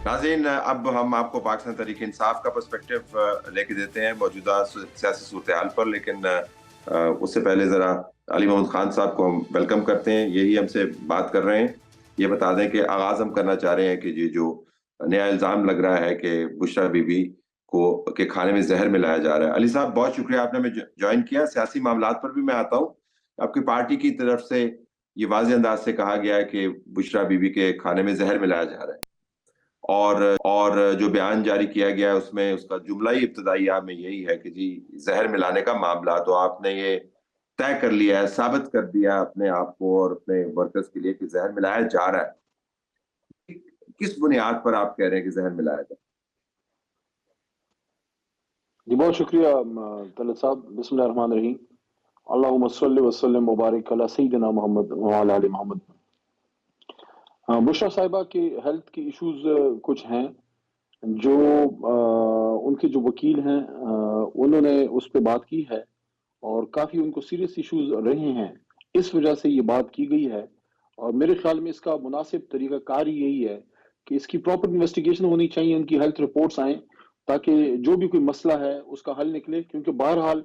नाज़रीन, अब हम आपको पाकिस्तान तहरीक इंसाफ का पर्सपेक्टिव लेके देते हैं मौजूदा सियासी सूरत-ए-हाल पर, लेकिन उससे पहले ज़रा अली मोहम्मद खान साहब को हम वेलकम करते हैं। यही हमसे बात कर रहे हैं। ये बता दें कि आगाज़ हम करना चाह रहे हैं कि ये जो नया इल्ज़ाम लग रहा है कि बुशरा बीबी को के खाने में ज़हर मिलाया जा रहा है। अली साहब, बहुत शुक्रिया आपने हमें जॉइन किया। सियासी मामलात पर भी मैं आता हूँ। आपकी पार्टी की तरफ से ये वाज़ेह अंदाज़ से कहा गया है कि बुशरा बीबी के खाने में ज़हर मिलाया जा रहा है। और जो बयान जारी किया गया है उसमें उसका जुमला ही इब्तिदाइया में यही है कि जी जहर मिलाने का मामला, तो आपने ये तय कर लिया है, साबित कर दिया अपने आप को और अपने वर्कर्स के लिए कि जहर मिलाया जा रहा है। किस बुनियाद पर आप कह रहे हैं कि जहर मिलाया जा जी बहुत शुक्रिया तलत साहब। बिस्मिल्लाहिर्रहमानिर्रहीम। अल्लाहुम्मा सल्लि व सल्लिम व बारिक अला सय्यिदिना मोहम्मद व अला आलि मोहम्मद। बुशरा साहिबा के हेल्थ के इश्यूज कुछ हैं जो उनके जो वकील हैं उन्होंने उस पे बात की है और काफ़ी उनको सीरियस इश्यूज रहे हैं, इस वजह से ये बात की गई है। और मेरे ख्याल में इसका मुनासिब तरीक़ाकार ही यही है कि इसकी प्रॉपर इन्वेस्टिगेशन होनी चाहिए, उनकी हेल्थ रिपोर्ट्स आएँ ताकि जो भी कोई मसला है उसका हल निकले, क्योंकि बहरहाल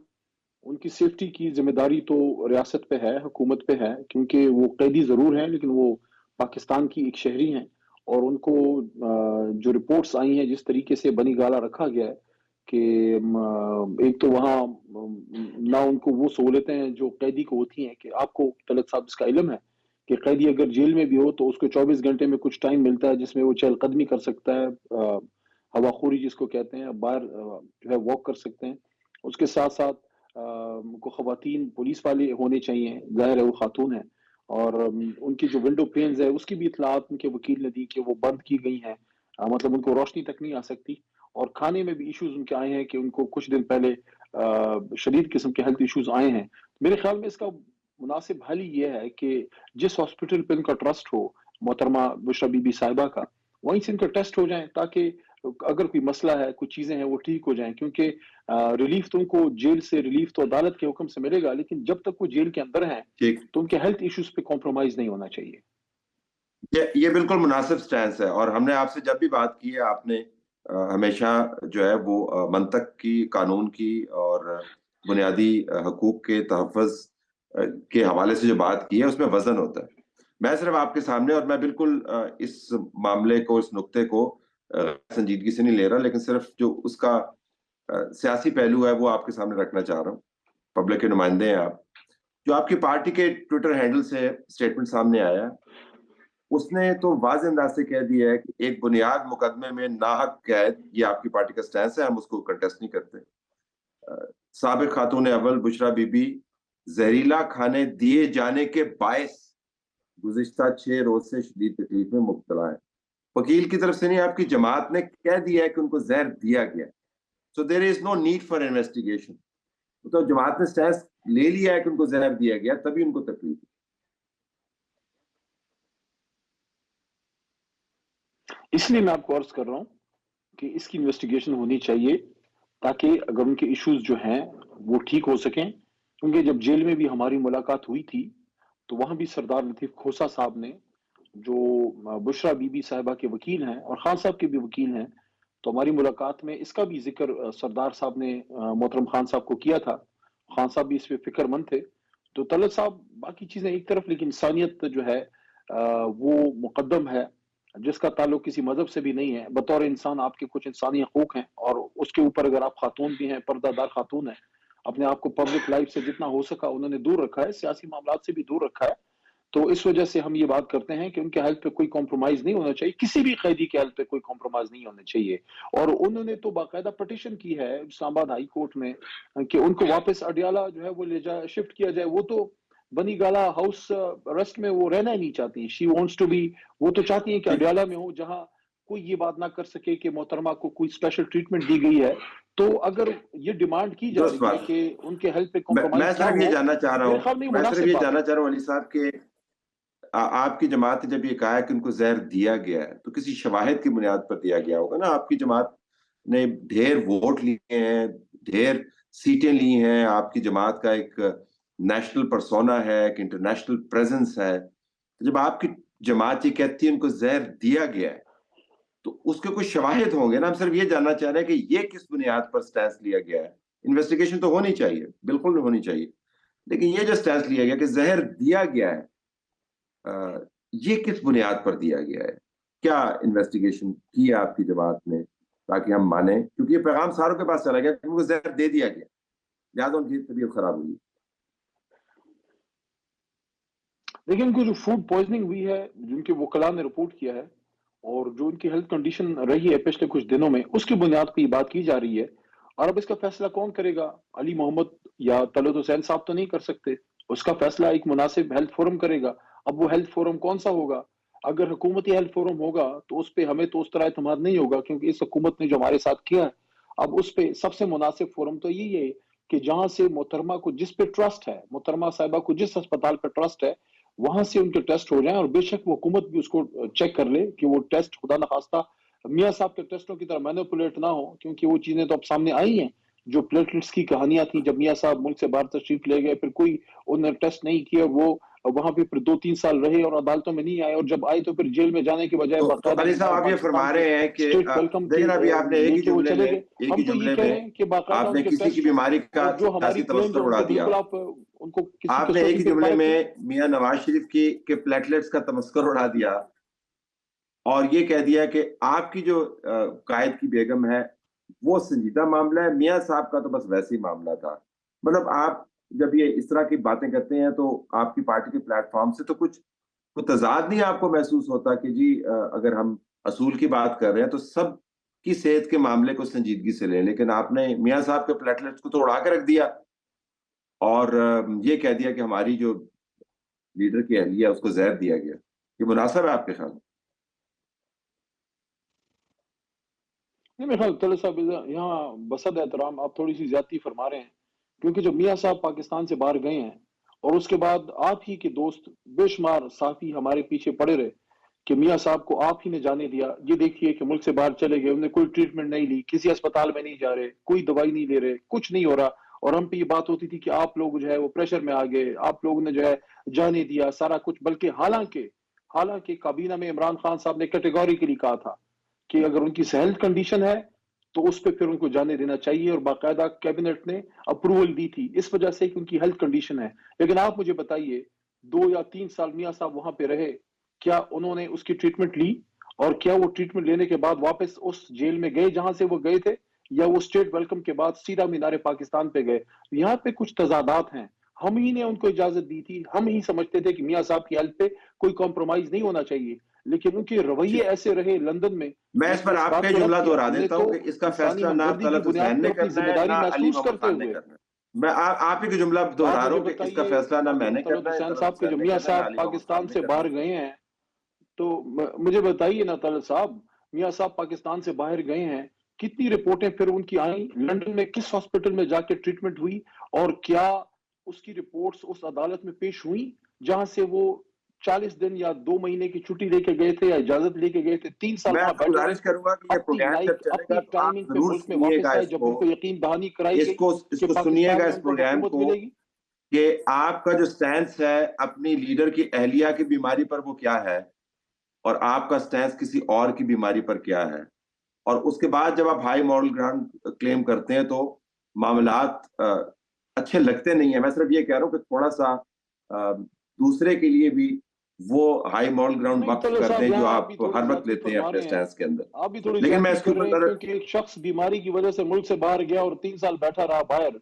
उनकी सेफ्टी की ज़िम्मेदारी तो रियासत पे है, हुकूमत पे है, क्योंकि वो कैदी ज़रूर हैं लेकिन वो पाकिस्तान की एक शहरी हैं। और उनको जो रिपोर्ट्स आई हैं जिस तरीके से बनी गाला रखा गया है कि एक तो वहाँ ना उनको वो सहूलतें हैं जो कैदी को होती हैं, कि आपको तलत साहब इसका इल्म है कि कैदी अगर जेल में भी हो तो उसको 24 घंटे में कुछ टाइम मिलता है जिसमें वो चहलकदमी कर सकता है, हवाखोरी जिसको कहते हैं, बाहर जो है वॉक कर सकते हैं। उसके साथ-साथ उनको ख़वातीन पुलिस वाले होने चाहिए, ज़ाहिर है वो खातून हैं। और उनकी जो विंडो पेन्स है उसकी भी इत्तलात उनके वकील ने दी कि वो बंद की गई हैं, मतलब उनको रोशनी तक नहीं आ सकती। और खाने में भी इश्यूज उनके आए हैं कि उनको कुछ दिन पहले शदीद किस्म के हेल्थ इश्यूज आए हैं। मेरे ख्याल में इसका मुनासिब हल ही ये है कि जिस हॉस्पिटल पे इनका ट्रस्ट हो, मोहतरमा बुशरा बीबी साहिबा का, वहीं से इनका टेस्ट हो जाए ताकि अगर कोई मसला है, कुछ चीजें हैं वो ठीक हो जाएं। क्योंकि रिलीफ तो उनको जेल से, रिलीफ तो अदालत के हुक्म से मिलेगा, लेकिन जब तक वो जेल के अंदर हैं ठीक? तो उनके हेल्थ इश्यूज पे कॉम्प्रोमाइज नहीं होना चाहिए। ये बिल्कुल मुनासिब स्टैंस है और हमने आपसे जब भी बात की है आपने हमेशा जो है वो मंतक की, कानून की और बुनियादी हकूक के तहफ़्फ़ुज़ के हवाले से जो बात की है उसमें वज़न होता है। मैं सिर्फ़ आपके सामने और मैं बिल्कुल इस मामले को, इस नुक्ते को संजीदगी से नहीं ले रहा, लेकिन सिर्फ़ जो उसका सियासी पहलू है वो आपके सामने रखना चाह रहा हूँ। पब्लिक के नुमाइंदे हैं आप। जो आपकी पार्टी के ट्विटर हैंडल से स्टेटमेंट सामने आया है, उसने तो वाज़ेह अंदाज़ से कह दिया है कि एक बुनियाद मुकदमे में नाहक कैद, ये आपकी पार्टी का स्टैंस है, हम उसको कंटेस्ट नहीं करते। साबिक खातून अव्वल बुशरा बीबी जहरीला खाने दिए जाने के बायस गुज़िश्ता 6 रोज़ से शदीद तकलीफ में मुब्तला है। वकील की तरफ से नहीं, आपकी जमात ने कह दिया है कि उनको ज़हर दिया गया है। So there is no need for investigation. तो जमात ने स्टैंस ले लिया है कि उनको ज़हर दिया गया, तभी उनको तकलीफ है। इसलिए मैं आपको अर्ज कर रहा हूँ कि इसकी इन्वेस्टिगेशन होनी चाहिए ताकि अगर उनके इश्यूज जो हैं वो ठीक हो सकें। क्योंकि जब जेल में भी हमारी मुलाकात हुई थी तो वहां भी सरदार लतीफ खोसा साहब ने, जो बुशरा बीबी साहिबा के वकील हैं और खान साहब के भी वकील हैं, तो हमारी मुलाकात में इसका भी जिक्र सरदार साहब ने मोहतरम खान साहब को किया था। खान साहब भी इस पे फिक्रमंद थे। तो तलत साहब बाकी चीजें एक तरफ, लेकिन इंसानियत जो है वो मुकद्दम है, जिसका ताल्लुक किसी मजहब से भी नहीं है। बतौर इंसान आपके कुछ इंसानी हकूक हैं और उसके ऊपर अगर आप खातून भी हैं, पर्दादार खातून हैं, अपने आप को पब्लिक लाइफ से जितना हो सका उन्होंने दूर रखा है, सियासी मामलात से भी दूर रखा है। तो इस वजह से हम ये बात करते हैं कि उनके हेल्थ पे कोई कॉम्प्रोमाइज नहीं होना चाहिए, किसी भी कैदी के हेल्थ पे कोई कॉम्प्रोमाइज नहीं होना चाहिए। और उन्होंने तो बाकायदा पटिशन की है इस्लामाबाद हाई कोर्ट में कि उनको वापस अडियाला जो है वो ले जाए, शिफ्ट किया जाए। वो तो बनी गाला हाउस अरेस्ट में वो रहना ही नहीं चाहती, शी वांट्स टू बी, वो तो चाहती हैं कि ठीक। अडियाला में हो जहां कोई ये बात ना कर सके कि मोहतरमा को कोई स्पेशल ट्रीटमेंट दी गई है। तो अगर ये डिमांड की जा दुरुस्त रही है बात। कि उनके हेल्थ पे मैं कॉम्प्रोमाइज ना सिर्फ ये हो, जानना चाह रहा मेरे हूँ ख्याल में ये मैं सिर्फ मुनासिब ये बात जानना है। चाह रहा हूँ अली साहब कि आपकी जमात ने जब ये कहा है कि उनको जहर दिया गया है, तो किसी शवाहिद की बुनियाद पर दिया गया होगा ना। आपकी जमात ने ढेर वोट लिए हैं, ढेर सीटें ली हैं, आपकी जमात का एक नेशनल पर्सोना है, एक इंटरनेशनल प्रेजेंस है। तो जब आपकी जमात ये कहती है उनको जहर दिया गया है, تو اس کے کچھ شواہد ہوں گے نا. ہم صرف یہ جاننا چاہ رہے ہیں کہ یہ کس بنیاد پر سٹینس لیا گیا ہے. انویسٹیگیشن تو ہونی چاہیے, بالکل ہونی چاہیے, لیکن یہ جو سٹینس لیا گیا کہ زہر دیا گیا ہے, یہ کس بنیاد پر دیا گیا ہے؟ کیا انویسٹیگیشن کی ہے آپ کی جماعت نے تاکہ ہم مانیں؟ کیونکہ یہ پیغام ساروں کے پاس چلا گیا کہ ان کو زہر دے دیا گیا, لہٰذا ان کی طبیعت خراب ہوئی. لیکن ان کو جو فوڈ پوائزننگ ہوئی ہے, جن کے وکلاء نے رپورٹ کیا ہے, اور جو ان کی ہیلتھ کنڈیشن رہی ہے پچھلے کچھ دنوں میں, اس کی بنیاد پہ یہ بات کی جا رہی ہے. اور اب اس کا فیصلہ کون کرے گا؟ علی محمد یا طلعت حسین صاحب تو نہیں کر سکتے. اس کا فیصلہ ایک مناسب ہیلتھ فورم کرے گا. اب وہ ہیلتھ فورم کون سا ہوگا؟ اگر حکومتی ہیلتھ فورم ہوگا تو اس پہ ہمیں تو اس طرح اعتماد نہیں ہوگا, کیونکہ اس حکومت نے جو ہمارے ساتھ کیا ہے. اب اس پہ سب سے مناسب فورم تو یہی ہے کہ جہاں سے محترمہ کو جس پہ ٹرسٹ ہے, محترمہ صاحبہ کو جس اسپتال پہ ٹرسٹ ہے, وہاں سے ان کے ٹیسٹ ہو جائیں. اور بے شک وہ حکومت بھی اس کو چیک کر لے کہ وہ ٹیسٹ خدا نخواستہ میاں صاحب کے ٹیسٹوں کی طرح مینیپولیٹ نہ ہو, کیونکہ وہ چیزیں تو اب سامنے آئی ہیں. جو پلیٹلیٹس کی کہانیاں تھیں جب میاں صاحب ملک سے باہر تشریف لے گئے, پھر کوئی انہوں نے ٹیسٹ نہیں کیا, وہ وہاں پہ پھر 2-3 سال رہے اور عدالتوں میں نہیں آئے, اور جب آئے تو پھر جیل میں جانے کے بجائے تو باقاعدہ علی صاحب آپ یہ پاکستان فرما کے رہے ہیں کہ اسٹیٹ ویلکم کی دیکھیں ابھی آپ نے لے کے وہ چلے گئے. ایک ہم ہی تو یہ جملے کہہ میں رہے ہیں کہ باقاعدہ آپ ان نے کے کسی کی ٹیسٹ ہوں, بیماری کا اور جو ہماری سیاسی کلیمز تمسخر ہیں ان اڑا پہ دیا. بالکل آپ ان کو کسی آپ نے ایک کسوٹی ہی پہ جملے پرکھ میں لیں. میاں نواز شریف کی کے پلیٹلیٹس کا تمسخر اڑا دیا, اور یہ کہہ دیا کہ آپ کی جو قائد کی بیگم ہے وہ سنجیدہ معاملہ ہے, میاں صاحب کا تو بس ویسے ہی معاملہ تھا. مطلب آپ جب یہ اس طرح کی باتیں کرتے ہیں تو آپ کی پارٹی کے پلیٹ فارم سے تو کچھ تضاد نہیں آپ کو محسوس ہوتا کہ جی اگر ہم اصول کی بات کر رہے ہیں تو سب کی صحت کے معاملے کو سنجیدگی سے لیں, لیکن آپ نے میاں صاحب کے پلیٹلیٹس کو تو اڑا کے رکھ دیا اور یہ کہہ دیا کہ ہماری جو لیڈر کی اہلیہ اس کو زہر دیا گیا. یہ مناسب ہے آپ کے خیال؟ نہیں, میرے خیال طلعت صاحب یہاں بصد احترام آپ تھوڑی سی زیادتی فرما رہے ہیں, کیونکہ جب میاں صاحب پاکستان سے باہر گئے ہیں اور اس کے بعد آپ ہی کے دوست بے شمار صحافی ہمارے پیچھے پڑے رہے کہ میاں صاحب کو آپ ہی نے جانے دیا, یہ دیکھیے کہ ملک سے باہر چلے گئے, انہوں نے کوئی ٹریٹمنٹ نہیں لی, کسی اسپتال میں نہیں جا رہے, کوئی دوائی نہیں لے رہے, کچھ نہیں ہو رہا, اور ہم پہ یہ بات ہوتی تھی کہ آپ لوگ جو ہے وہ پریشر میں آ گئے, آپ لوگوں نے جو ہے جانے دیا سارا کچھ. بلکہ حالانکہ کابینہ میں عمران خان صاحب نے کیٹیگوریکلی کہا تھا کہ اگر ان کی ہیلتھ کنڈیشن ہے تو اس پہ پھر ان کو جانے دینا چاہیے, اور باقاعدہ کیبنٹ نے اپروول دی تھی اس وجہ سے کہ ان کی ہیلتھ کنڈیشن ہے. لیکن آپ مجھے بتائیے 2 یا 3 سال میاں صاحب وہاں پہ رہے, کیا انہوں نے اس کی ٹریٹمنٹ لی؟ اور کیا وہ ٹریٹمنٹ لینے کے بعد واپس اس جیل میں گئے جہاں سے وہ گئے تھے, یا وہ اسٹیٹ ویلکم کے بعد سیدھا مینار پاکستان پہ گئے؟ یہاں پہ کچھ تضادات ہیں. ہم ہی نے ان کو اجازت دی تھی, ہم ہی سمجھتے تھے کہ میاں صاحب کی ہیلتھ پہ کوئی کمپرومائز نہیں ہونا چاہیے, لیکن ان کے رویے ایسے رہے لندن میں. میں اس پر اس آپ کا بات کو رد جملہ کیا دہرا ہم نے دیتا تو ہوں کہ اس کا انسانی فیصلہ نہ ہمدردی کی طلعت بنیاد حسین پہ نے اپنی کرنا ذمہ ہے داری نہ علی محسوس محمد کرتے خان نے ہوئے. کرنا ہے. میں آپ ہی کا جملہ تو آپ دہرا رہا مجھے ہوں کہ اس کا بتائیے فیصلہ نہ میں نے طلعت کرنا ہے, حسین طلعت صاحب کے جو حسین نے میاں کرنا ہے, نہ صاحب علی محمد پاکستان خان نے سے کرنا باہر ہے. گئے ہیں, تو مجھے بتائیے نا طلعت صاحب, میاں صاحب پاکستان سے باہر گئے ہیں, کتنی رپورٹیں پھر ان کی آئیں, لندن میں کس ہاسپٹل میں جا کے ٹریٹمنٹ ہوئی, اور کیا اس کی رپورٹس اس عدالت میں پیش ہوئی جہاں سے وہ 40 دن یا 2 مہینے کی چھٹی لے کے گئے تھے یا اجازت لے کے گئے تھے, 3 سال میں وہاں آپ سے بیٹھے رہے, گزارش کروں گا کہ یہ اپنی پروگرام جب لائف چلے اپنی گا تو آپ ٹائمنگ پہ ضرور ملک میں سنیے گا واپس آئے اس جب کو, ان کو یقین دہانی کرائی گئی اس کہ کو سنیے گا پاکستان میں اس ان کو پروگرام حکومت کو, ملے گی. کہ آپ کا جو سٹینس ہے اپنی لیڈر کی اہلیہ کی بیماری پر وہ کیا ہے, اور آپ کا سٹینس کسی اور کی بیماری پر کیا ہے. اور اس کے بعد جب آپ ہائی مورل گراؤنڈ کلیم کرتے ہیں تو معاملات اچھے لگتے نہیں ہیں. میں صرف یہ کہہ رہا ہوں کہ تھوڑا سا دوسرے کے لیے بھی وہ ہائی مورل گراؤنڈ نہیں وقف طلعت کر صاحب, دیں جو یہاں آپ بھی آپ تھوڑی ہر وقت زیادتی لیتے ہیں فرما اپنے رہے ہیں, سٹینس کے اندر. آپ بھی تھوڑی لیکن میں زیادتی اس کے کر رہے ہیں, اوپر کیونکہ ایک شخص بیماری کی وجہ سے ملک سے باہر گیا اور 3 سال بیٹھا رہا باہر,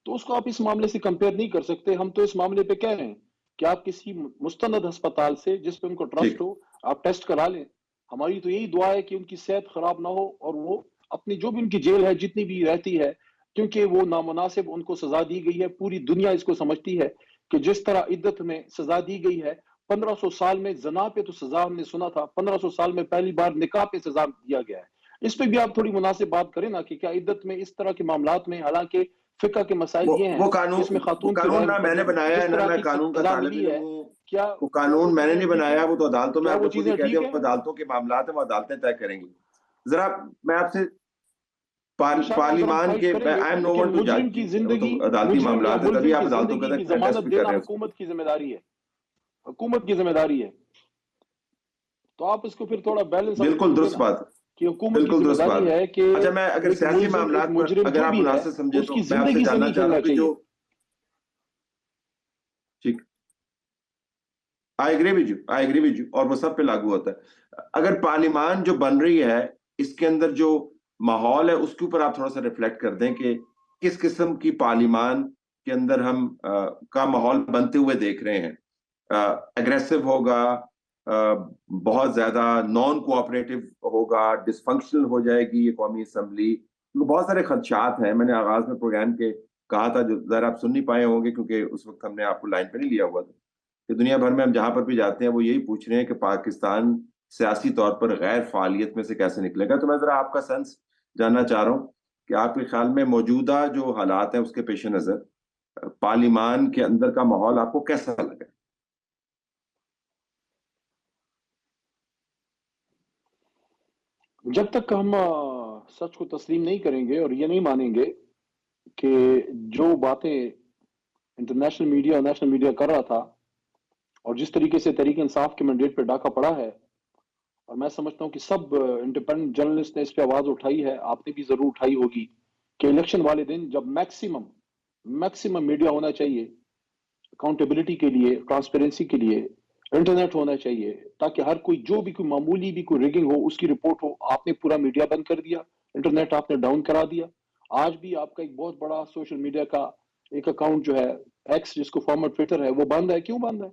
تو اس کو آپ اس معاملے سے کمپیئر نہیں کر سکتے. ہم تو اس معاملے پہ کہہ رہے ہیں کہ آپ کسی مستند ہسپتال سے جس پہ ان کو ٹھیک. ٹرسٹ ہو آپ ٹیسٹ کرا لیں. ہماری تو یہی دعا ہے کہ ان کی صحت خراب نہ ہو, اور وہ اپنی جو بھی ان کی جیل ہے جتنی بھی رہتی ہے, کیونکہ وہ نامناسب ان کو سزا دی گئی ہے, پوری دنیا اس کو سمجھتی ہے کہ جس طرح عدت میں سزا دی گئی ہے, 1500 سال میں زنا پہ تو سزا ہم نے سنا تھا, 1500 سال میں پہلی بار نکاح پہ سزا دیا گیا ہے. اس پہ بھی آپ تھوڑی مناسب بات کریں نا کہ کیا عدت میں اس طرح کے معاملات میں, حالانکہ فقہ کے مسائل یہ ہیں وہ کہ اس میں خاتون کے قانون نہ میں نے بنایا ہے جس نہ طرح میں کی قانون کا سزا طالب ملی علم ہے, ہوں. کیا وہ کیا وہ قانون میں نے چیزیں نہیں ٹھیک ہیں؟ بنایا, وہ تو عدالتوں میں کیا آپ وہ نے خود ہی چیزیں کہہ ٹھیک دیا ہیں؟ وہ عدالتوں کے معاملات ہیں, وہ عدالتیں طے کریں گی. ذرا میں آپ سے انشاءاللہ اگر ہم پارلیمان فائٹ کے, کریں گے, آئی ایم نو لیکن ون ٹو مجرم جج کی جی, وہ تو زندگی, عدالتی مجرم یا معاملات ہیں, تبھی ملزم کی آپ عدالتوں کے زندگی اندر کی پریکٹس ضمانت بھی کر دینا رہے ہیں اس کو. حکومت کی ذمہ داری ہے, حکومت کی ذمہ داری ہے. تو آپ اس کو پھر تھوڑا بیلنس اپنی بالکل کیجئے درست نا. بات ہے. کہ حکومت کی बिल्कुल ذمہ दुरुस्त दारी बात है। है कि अच्छा, मैं अगर एक सियासी मुलजिम, एक मामलात पर मुजरिम अगर जो आप भी है, मुनासिब समझे तो उसकी मैं आपसे जिंदगी से जानना नहीं चाह रहा खेलना हूँ कि चाहिए। जो ठीक, I agree with you, I agree with you, और वो सब पे लागू होता है। अगर पार्लियामान जो बन रही है इसके अंदर जो माहौल है उसके ऊपर आप थोड़ा सा रिफ्लेक्ट कर दें कि किस किस्म की पार्लियामान के अंदर हम का माहौल बनते हुए देख रहे हैं। एग्रेसिव होगा, बहुत ज्यादा नॉन कोऑपरेटिव होगा, डिसफंक्शनल हो जाएगी ये कौमी असम्बली। तो बहुत सारे खदशात हैं। मैंने आगाज में प्रोग्राम के कहा था, जो जरा आप सुन नहीं पाए होंगे क्योंकि उस वक्त हमने आपको लाइन पे नहीं लिया हुआ था, कि दुनिया भर में हम जहां पर भी जाते हैं वो यही पूछ रहे हैं कि पाकिस्तान सियासी तौर पर गैर फालियत में से कैसे निकलेगा। तो मैं जरा आपका सेंस जानना चाह रहा हूँ कि आपके ख्याल में मौजूदा जो हालात हैं उसके पेश नजर पार्लियामान के अंदर का माहौल आपको कैसा लगा? जब तक हम सच को तस्लीम नहीं करेंगे और ये नहीं मानेंगे कि जो बातें इंटरनेशनल मीडिया और नेशनल मीडिया कर रहा था और जिस तरीके से तहरीक इंसाफ के मैंडेट पे डाका पड़ा है, और मैं समझता हूँ कि सब इंडिपेंडेंट जर्नलिस्ट ने इस पे आवाज उठाई है, आपने भी जरूर उठाई होगी, कि इलेक्शन वाले दिन जब मैक्सिमम मैक्सिमम मीडिया होना चाहिए अकाउंटेबिलिटी के लिए, ट्रांसपेरेंसी के लिए, इंटरनेट होना चाहिए, ताकि हर कोई जो भी कोई मामूली भी कोई रिगिंग हो उसकी रिपोर्ट हो। आपने पूरा मीडिया बंद कर दिया, इंटरनेट आपने डाउन करा दिया। आज भी आपका एक बहुत बड़ा सोशल मीडिया का एक अकाउंट जो है एक्स, जिसको फॉर्मर ट्विटर है, वो बंद है। क्यों बंद है?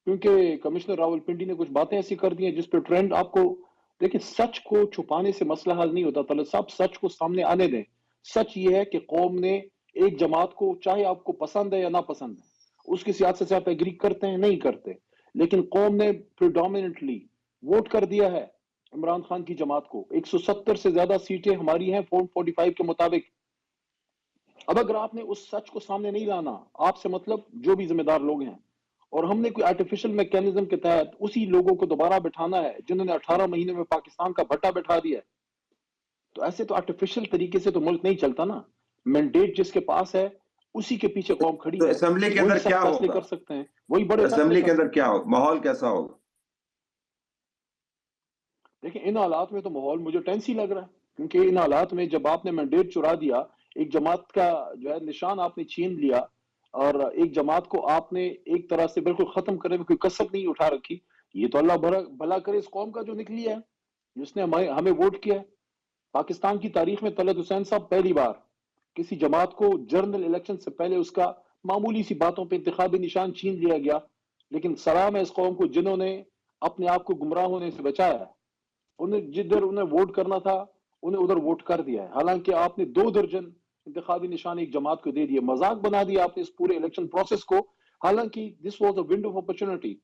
क्योंकि कमिश्नर रावलपिंडी ने कुछ बातें ऐसी कर दी हैं जिस पे ट्रेंड आपको। देखिए, सच को छुपाने से मसला हल नहीं होता। तलत साहब, सच को सामने आने दें। सच ये है कि कौम ने एक जमात को, चाहे आपको पसंद है या ना पसंद है, उसकी सियासत से आप एग्री करते हैं नहीं करते, लेकिन कौम ने प्रिडोमिनेंटली वोट कर दिया है इमरान खान की जमात को। 170 से ज्यादा सीटें हमारी हैं फॉर्म 45 के मुताबिक। अब अगर आपने उस सच को सामने नहीं लाना, आपसे मतलब जो भी जिम्मेदार लोग हैं, और हमने कोई आर्टिफिशियल मैकेनिज्म के तहत उसी लोगों को दोबारा बिठाना है जिन्होंने 18 महीने में पाकिस्तान का भट्टा बैठा दिया है, तो ऐसे तो आर्टिफिशियल तरीके से तो मुल्क नहीं चलता ना। मैंडेट जिसके पास है उसी के पीछे कौम खड़ी तो है, असेंबली के वही अंदर सब क्या फैसले होगा? कर सकते हैं, वही बड़े फैसले असेंबली कर के अंदर सकते क्या हैं। होगा, माहौल कैसा होगा? देखिए, इन हालात में तो माहौल मुझे टेंस ही लग रहा है, क्योंकि इन हालात में जब आपने मैंडेट चुरा दिया, एक जमात का जो है निशान आपने छीन लिया, और एक जमात को आपने एक तरह से बिल्कुल खत्म करने में कोई कसर नहीं उठा रखी। ये तो अल्लाह भला करे इस कौम का जो निकली है, जिसने हमें हमें वोट किया है। पाकिस्तान की तारीख में तलत हुसैन साहब पहली बार किसी जमात को जनरल इलेक्शन से पहले उसका मामूली सी बातों पे इंतखाबी निशान छीन लिया गया, लेकिन सलाम है इस कौम को जिन्होंने अपने आप को गुमराह होने से बचाया है। उन्हें जिधर उन्हें वोट करना था, उन्हें उधर वोट कर दिया है। हालांकि आपने 2 दर्जन इंतखाबी निशान एक जमात को दे दिए, मजाक बना दिया आपने इस पूरे इलेक्शन प्रोसेस को। हालांकि this was a window of opportunity.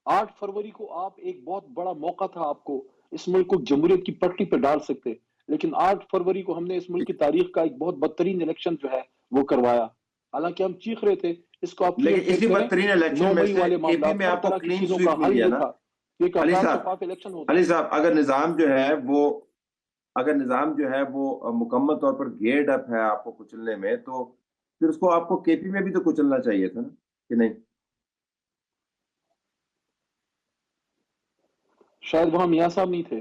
8 फरवरी को आप, एक बहुत बड़ा मौका था आपको इस मुल्क को जमहूरियत की पटरी पर डाल सकते, लेकिन 8 फरवरी को हमने इस मुल्क की तारीख का एक बहुत बदतरीन इलेक्शन जो है वो करवाया। हालांकि हम चीख रहे थे, इसको आप लेकिन क्लियर इसी चिट करें। बदतरीन इलेक्शन 9 में मई से वाले केपी मामला, में हर आपको तरह की क्लीन चीजों का स्वीप मिल हल गया ये ना? था कि एक अली आजाद साहब, शफाफ इलेक्शन होता। अली साहब, अगर निजाम जो है वो मुकम्मल तौर पर गेयर्ड अप है आपको कुचलने में, तो फिर उसको आपको केपी में भी तो कुचलना चाहिए था ना, कि नहीं? शायद वहां मियाँ साहब नहीं थे,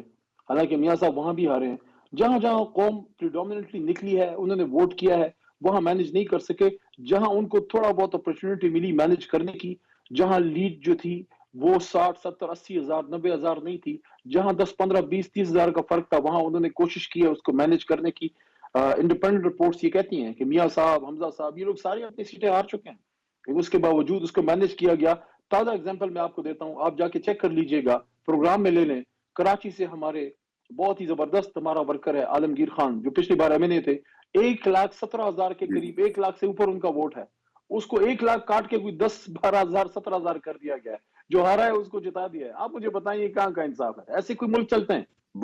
हालांकि मियाँ साहब वहां भी हारे हैं। जहां जहां कौम प्रिडोमिनेंटली निकली है, उन्होंने वोट किया है, वहां मैनेज नहीं कर सके। जहां उनको थोड़ा बहुत अपॉर्चुनिटी मिली मैनेज करने की, जहां लीड जो थी वो 60, 70, 80 हजार, 90 हजार नहीं थी, जहां 10, 15, 20, 30 हजार का फर्क था, वहां उन्होंने कोशिश की है उसको मैनेज करने की। इंडिपेंडेंट रिपोर्ट्स ये कहती हैं कि मियाँ साहब, हमजा साहब, ये लोग सारे अपनी सीटें हार चुके हैं, लेकिन उसके बावजूद उसको मैनेज किया गया। ताजा एग्जांपल मैं आपको देता हूं, आप जाके चेक कर लीजिएगा, प्रोग्राम में ले लें। कराची से हमारे बहुत ही जबरदस्त हमारा वर्कर है आलमगीर खान, जो पिछली बार एमएनए थे। 1,17,000 के जी। करीब, 1 लाख से ऊपर उनका वोट है। उसको 1 लाख काट के कोई 10, 12 हजार, 17 हजार कर दिया गया है। जो हारा है उसको जिता दिया है। आप मुझे बताइए कहां का इंसाफ है? ऐसे कोई मुल्क चलते हैं?